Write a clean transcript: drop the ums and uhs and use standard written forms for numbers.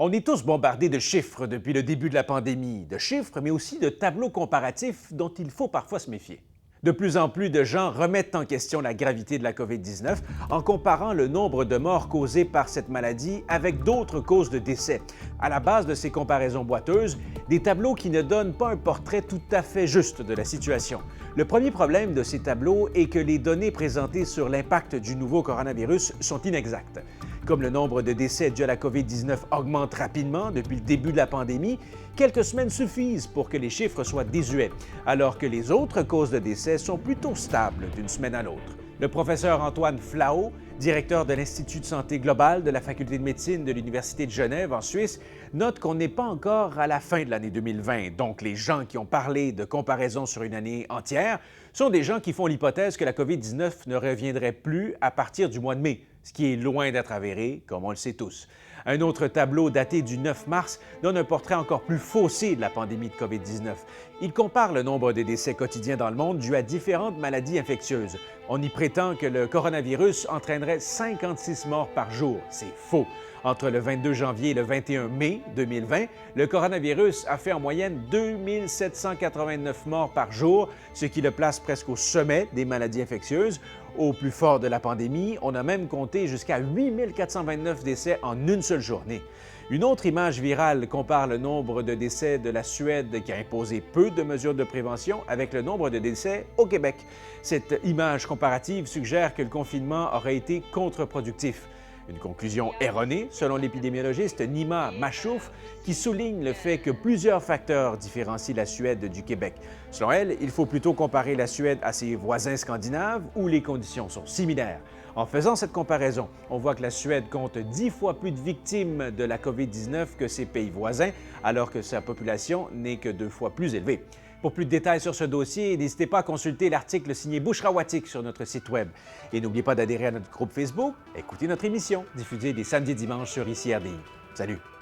On est tous bombardés de chiffres depuis le début de la pandémie, de chiffres, mais aussi de tableaux comparatifs dont il faut parfois se méfier. De plus en plus de gens remettent en question la gravité de la COVID-19 en comparant le nombre de morts causées par cette maladie avec d'autres causes de décès. À la base de ces comparaisons boiteuses, des tableaux qui ne donnent pas un portrait tout à fait juste de la situation. Le premier problème de ces tableaux est que les données présentées sur l'impact du nouveau coronavirus sont inexactes. Comme le nombre de décès dus à la COVID-19 augmente rapidement depuis le début de la pandémie, quelques semaines suffisent pour que les chiffres soient désuets, alors que les autres causes de décès sont plutôt stables d'une semaine à l'autre. Le professeur Antoine Flao, directeur de l'Institut de santé globale de la Faculté de médecine de l'Université de Genève en Suisse, note qu'on n'est pas encore à la fin de l'année 2020. Donc, les gens qui ont parlé de comparaison sur une année entière sont des gens qui font l'hypothèse que la COVID-19 ne reviendrait plus à partir du mois de mai, ce qui est loin d'être avéré, comme on le sait tous. Un autre tableau daté du 9 mars donne un portrait encore plus faussé de la pandémie de COVID-19. Il compare le nombre de décès quotidiens dans le monde dus à différentes maladies infectieuses. On y prétend que le coronavirus entraînerait 56 morts par jour. C'est faux. Entre le 22 janvier et le 21 mai 2020, le coronavirus a fait en moyenne 2789 morts par jour, ce qui le place presque au sommet des maladies infectieuses. Au plus fort de la pandémie, on a même compté jusqu'à 8429 décès en une seule journée. Une autre image virale compare le nombre de décès de la Suède, qui a imposé peu de mesures de prévention, avec le nombre de décès au Québec. Cette image comparative suggère que le confinement aurait été contre-productif. Une conclusion erronée, selon l'épidémiologiste Nima Machouf, qui souligne le fait que plusieurs facteurs différencient la Suède du Québec. Selon elle, il faut plutôt comparer la Suède à ses voisins scandinaves où les conditions sont similaires. En faisant cette comparaison, on voit que la Suède compte 10 fois plus de victimes de la COVID-19 que ses pays voisins, alors que sa population n'est que 2 fois plus élevée. Pour plus de détails sur ce dossier, n'hésitez pas à consulter l'article signé Bouchra-Watik sur notre site Web. Et n'oubliez pas d'adhérer à notre groupe Facebook, écoutez notre émission, diffusée les samedis et dimanches sur ICRDI. Salut!